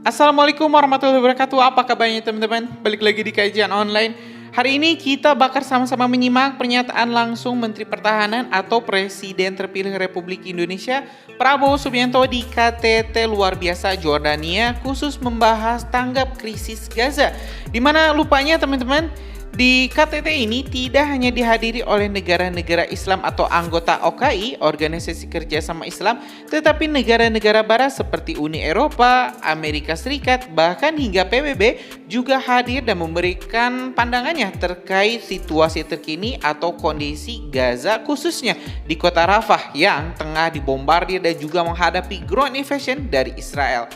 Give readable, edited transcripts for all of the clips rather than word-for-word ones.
Assalamualaikum warahmatullahi wabarakatuh. Apa kabarnya teman-teman? Balik lagi di kajian online. Hari ini kita bakal sama-sama menyimak pernyataan langsung Menteri Pertahanan atau Presiden terpilih Republik Indonesia Prabowo Subianto di KTT luar biasa Jordania khusus membahas tanggap krisis Gaza. Dimana lupanya teman-teman, di KTT ini tidak hanya dihadiri oleh negara-negara Islam atau anggota OKI, Organisasi Kerjasama Islam, tetapi negara-negara barat seperti Uni Eropa, Amerika Serikat, bahkan hingga PBB juga hadir dan memberikan pandangannya terkait situasi terkini atau kondisi Gaza khususnya di kota Rafah yang tengah dibombardir dan juga menghadapi ground invasion dari Israel.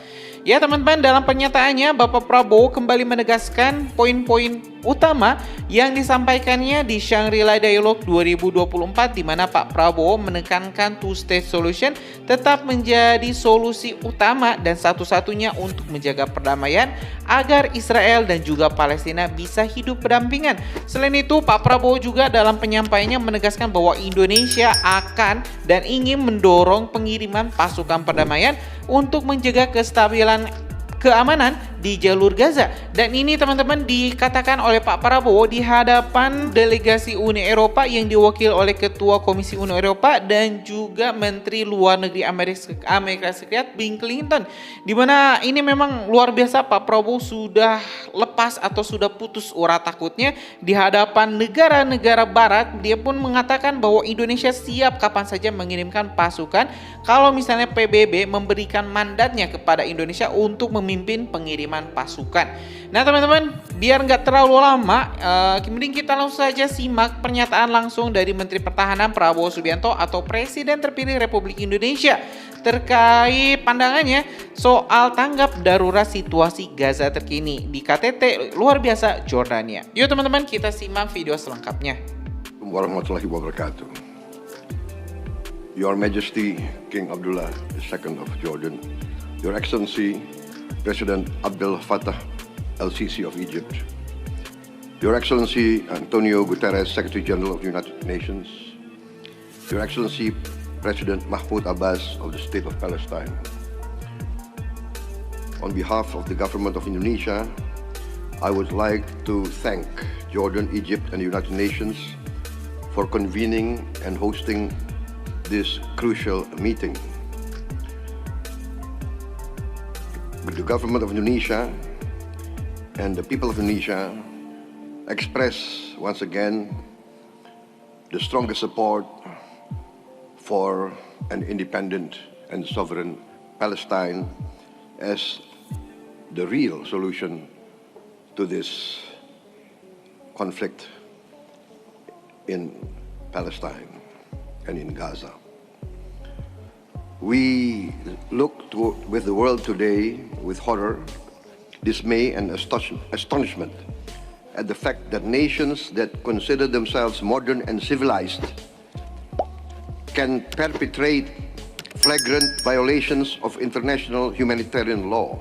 Ya teman-teman, dalam pernyataannya Bapak Prabowo kembali menegaskan poin-poin utama yang disampaikannya di Shangri-La Dialogue 2024 di mana Pak Prabowo menekankan two-state solution tetap menjadi solusi utama dan satu-satunya untuk menjaga perdamaian agar Israel dan juga Palestina bisa hidup berdampingan. Selain itu, Pak Prabowo juga dalam penyampaiannya menegaskan bahwa Indonesia akan dan ingin mendorong pengiriman pasukan perdamaian untuk menjaga kestabilan keamanan di jalur Gaza. Dan ini teman-teman dikatakan oleh Pak Prabowo di hadapan delegasi Uni Eropa yang diwakili oleh Ketua Komisi Uni Eropa dan juga Menteri Luar Negeri Amerika Serikat Bill Clinton. Dimana ini memang luar biasa, Pak Prabowo sudah lepas atau sudah putus urat takutnya di hadapan negara-negara barat. Dia pun mengatakan bahwa Indonesia siap kapan saja mengirimkan pasukan kalau misalnya PBB memberikan mandatnya kepada Indonesia untuk memimpin pengiriman pasukan. Nah teman-teman, biar nggak terlalu lama, mending kita langsung saja simak pernyataan langsung dari Menteri Pertahanan Prabowo Subianto atau Presiden terpilih Republik Indonesia terkait pandangannya soal tanggap darurat situasi Gaza terkini di KTT luar biasa Jordania. Yuk teman-teman, kita simak video selengkapnya. Warahmatullahi wabarakatuh. Your Majesty King Abdullah II of Jordan, Your Excellency President Abdel Fattah el-Sisi of Egypt, Your Excellency Antonio Guterres, Secretary General of the United Nations, Your Excellency President Mahmoud Abbas of the State of Palestine. On behalf of the Government of Indonesia, I would like to thank Jordan, Egypt, and the United Nations for convening and hosting this crucial meeting. The government of Indonesia and the people of Indonesia express once again the strongest support for an independent and sovereign Palestine as the real solution to this conflict in Palestine and in Gaza. We look with the world today with horror, dismay, and astonishment at the fact that nations that consider themselves modern and civilized can perpetrate flagrant violations of international humanitarian law.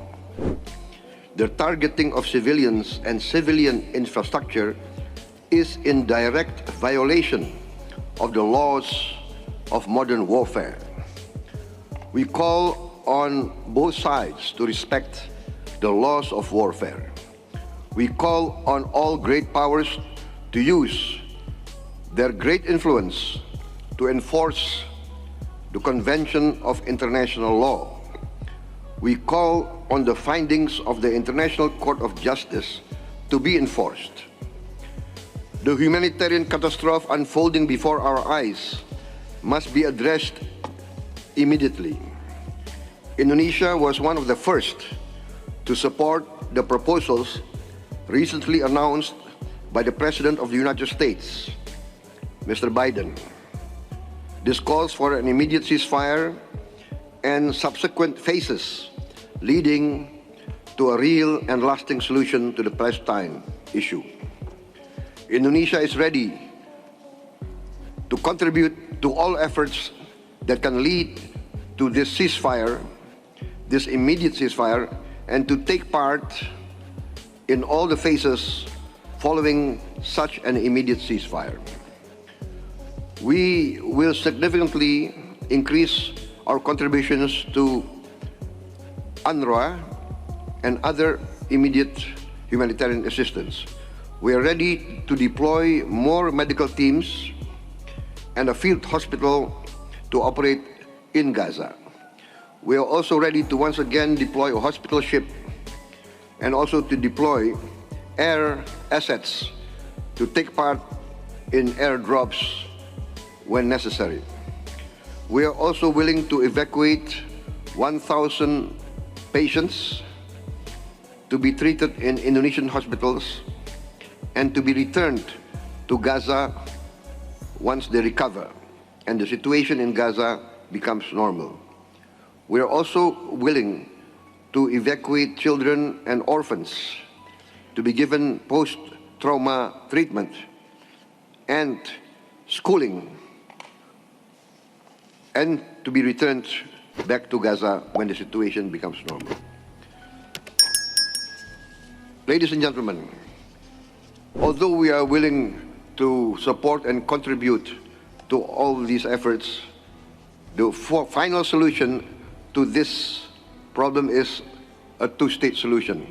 The targeting of civilians and civilian infrastructure is in direct violation of the laws of modern warfare. We call on both sides to respect the laws of warfare. We call on all great powers to use their great influence to enforce the Convention of International Law. We call on the findings of the International Court of Justice to be enforced. The humanitarian catastrophe unfolding before our eyes must be addressed immediately. Indonesia was one of the first to support the proposals recently announced by the President of the United States, Mr. Biden. This calls for an immediate ceasefire and subsequent phases leading to a real and lasting solution to the Palestine issue. Indonesia is ready to contribute to all efforts that can lead to this ceasefire, this immediate ceasefire, and to take part in all the phases following such an immediate ceasefire. We will significantly increase our contributions to UNRWA and other immediate humanitarian assistance. We are ready to deploy more medical teams and a field hospital to operate in Gaza. We are also ready to once again deploy a hospital ship and also to deploy air assets to take part in airdrops when necessary. We are also willing to evacuate 1,000 patients to be treated in Indonesian hospitals and to be returned to Gaza once they recover and the situation in Gaza becomes normal. We are also willing to evacuate children and orphans to be given post-trauma treatment and schooling and to be returned back to Gaza when the situation becomes normal. Ladies and gentlemen, although we are willing to support and contribute to all these efforts, the final solution to this problem is a two-state solution.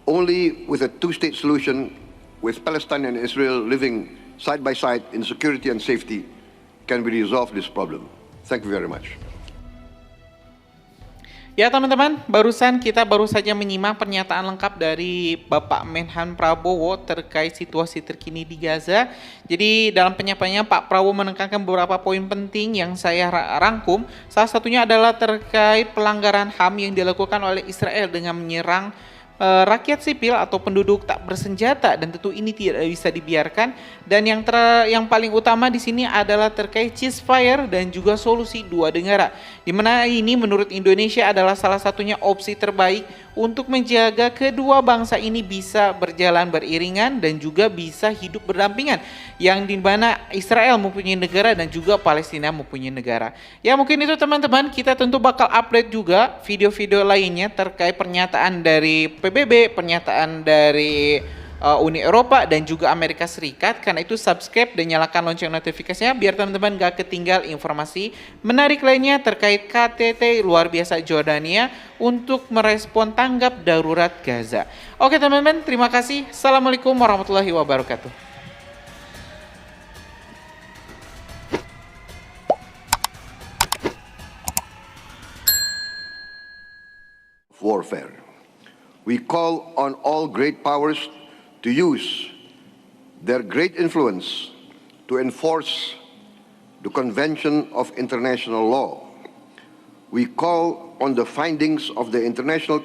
Only with a two-state solution, with Palestine and Israel living side by side in security and safety, can we resolve this problem. Thank you very much. Ya teman-teman, kita baru saja menyimak pernyataan lengkap dari Bapak Menhan Prabowo terkait situasi terkini di Gaza. Jadi dalam penyampaiannya Pak Prabowo menekankan beberapa poin penting yang saya rangkum. Salah satunya adalah terkait pelanggaran HAM yang dilakukan oleh Israel dengan menyerang rakyat sipil atau penduduk tak bersenjata, dan tentu ini tidak bisa dibiarkan. Dan yang paling utama di sini adalah terkait ceasefire dan juga solusi dua negara, di mana ini menurut Indonesia adalah salah satunya opsi terbaik untuk menjaga kedua bangsa ini bisa berjalan beriringan dan juga bisa hidup berdampingan, yang di mana Israel mempunyai negara dan juga Palestina mempunyai negara. Ya mungkin itu teman-teman, kita tentu bakal upload juga video-video lainnya terkait pernyataan dari PBB, pernyataan dari Uni Eropa dan juga Amerika Serikat. Karena itu subscribe dan nyalakan lonceng notifikasinya biar teman-teman gak ketinggal informasi menarik lainnya terkait KTT luar biasa Jordania untuk merespon tanggap darurat Gaza. Oke teman-teman, terima kasih. Assalamualaikum warahmatullahi wabarakatuh. Warfare. We call on all great powers to use their great influence to enforce the Convention of International Law. We call on the findings of the International